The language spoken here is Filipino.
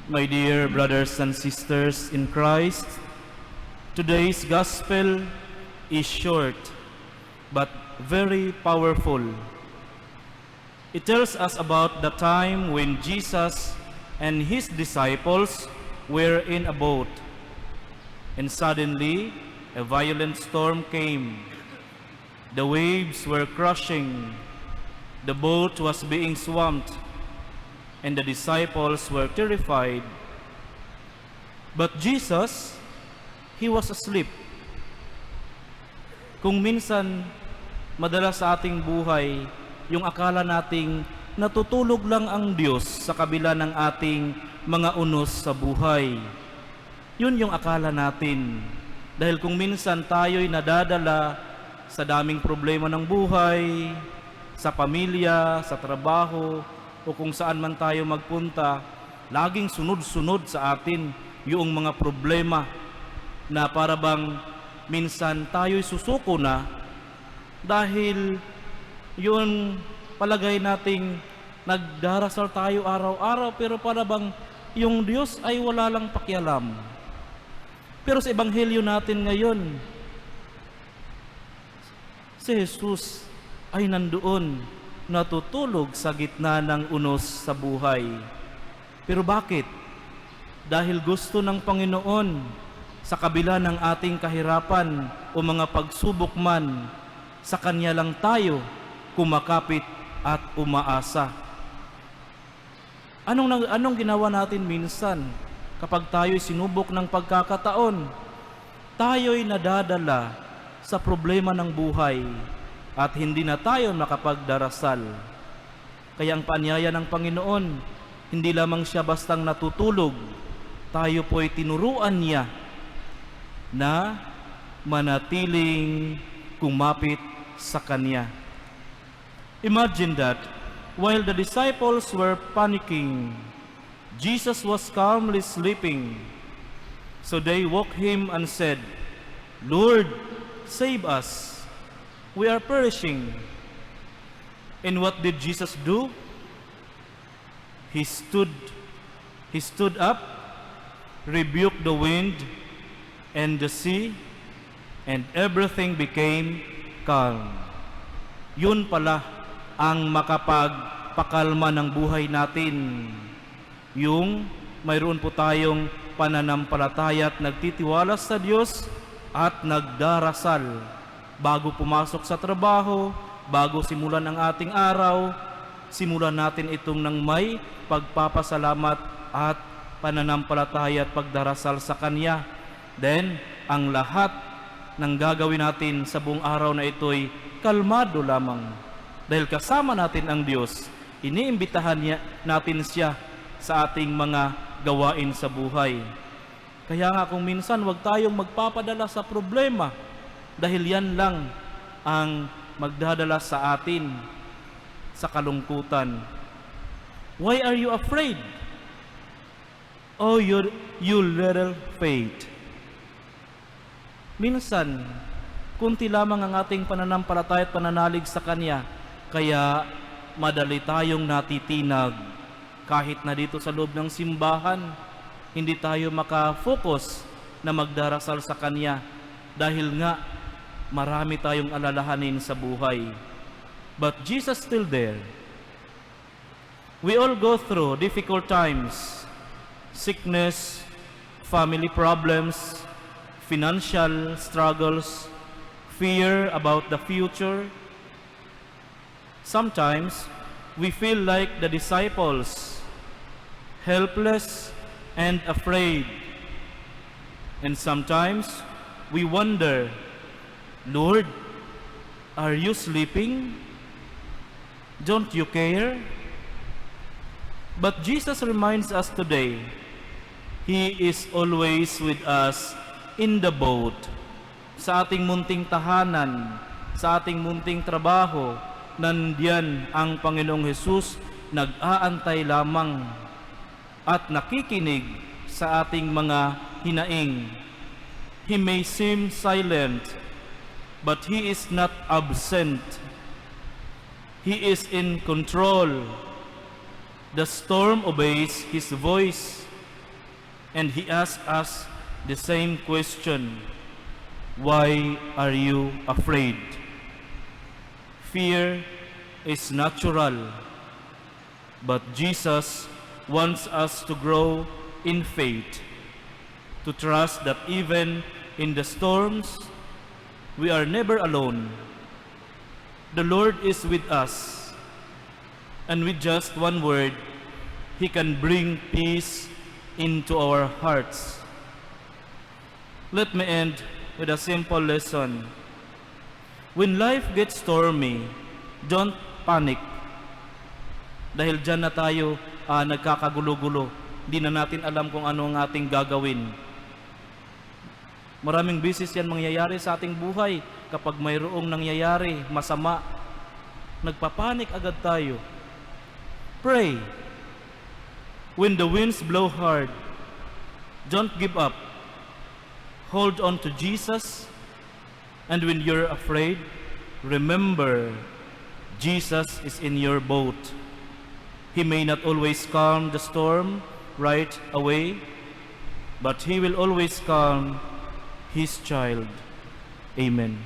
My dear brothers and sisters in Christ, today's gospel is short but very powerful. It tells us about the time when Jesus and his disciples were in a boat, and suddenly a violent storm came. The waves were crushing, the boat was being swamped, and the disciples were terrified. But Jesus, he was asleep. Kung minsan, madalas sa ating buhay, yung akala nating natutulog lang ang Diyos sa kabila ng ating mga unos sa buhay. Yun yung akala natin. Dahil kung minsan tayo'y nadadala sa daming problema ng buhay, sa pamilya, sa trabaho, o kung saan man tayo magpunta, laging sunod-sunod sa atin yung mga problema na para bang minsan tayo'y susuko na dahil yun palagay nating nagdarasal tayo araw-araw pero para bang yung Diyos ay wala lang pakialam. Pero sa ebanghelyo natin ngayon, si Jesus ay nandoon, natutulog sa gitna ng unos sa buhay. Pero bakit? Dahil gusto ng Panginoon sa kabila ng ating kahirapan o mga pagsubok man, sa Kanya lang tayo kumakapit at umaasa. Anong ginawa natin minsan kapag tayo'y sinubok ng pagkakataon? Tayo'y nadadala sa problema ng buhay at hindi na tayo makapagdarasal. Kaya ang paanyaya ng Panginoon, hindi lamang siya bastang natutulog, tayo po'y tinuruan niya na manatiling kumapit sa Kanya. Imagine that, while the disciples were panicking, Jesus was calmly sleeping. So they woke him and said, "Lord, save us. We are perishing." And what did Jesus do? He stood up, rebuked the wind and the sea, and everything became calm. Yun pala ang makapagpakalma ng buhay natin. Yung mayroon po tayong pananampalataya at nagtitiwala sa Diyos at nagdarasal bago pumasok sa trabaho, bago simulan ang ating araw, simulan natin itong ng may pagpapasalamat at pananampalataya at pagdarasal sa Kanya. Then, ang lahat ng gagawin natin sa buong araw na ito'y kalmado lamang. Dahil kasama natin ang Diyos, iniimbitahan natin siya sa ating mga gawain sa buhay. Kaya nga kung minsan wag tayong magpapadala sa problema dahil yan lang ang magdadala sa atin sa kalungkutan. Why are you afraid? Oh, you little faith. Minsan, kunti lamang ang ating pananampalataya at pananalig sa Kanya, kaya madali tayong natitinag. Kahit na dito sa loob ng simbahan, hindi tayo makafocus na magdarasal sa Kanya dahil nga marami tayong alalahanin sa buhay. But Jesus still there. We all go through difficult times, sickness, family problems, financial struggles, fear about the future. Sometimes, we feel like the disciples, helpless and afraid. And sometimes, we wonder, Lord, are you sleeping? Don't you care? But Jesus reminds us today, He is always with us in the boat. Sa ating munting tahanan, sa ating munting trabaho, nandiyan ang Panginoong Hesus nag-aantay lamang at nakikinig sa ating mga hinaing. He may seem silent, but He is not absent. He is in control. The storm obeys His voice. And He asks us the same question. Why are you afraid? Fear is natural, but Jesus wants us to grow in faith, to trust that even in the storms, we are never alone. The Lord is with us, and with just one word, He can bring peace into our hearts. Let me end with a simple lesson. When life gets stormy, don't panic. Dahil dyan na tayo nagkakagulo-gulo. Di na natin alam kung ano ang ating gagawin. Maraming beses yan mangyayari sa ating buhay. Kapag mayroong nangyayari, masama, nagpapanik agad tayo. Pray. When the winds blow hard, don't give up. Hold on to Jesus, and when you're afraid, remember, Jesus is in your boat. He may not always calm the storm right away, but He will always calm His child. Amen.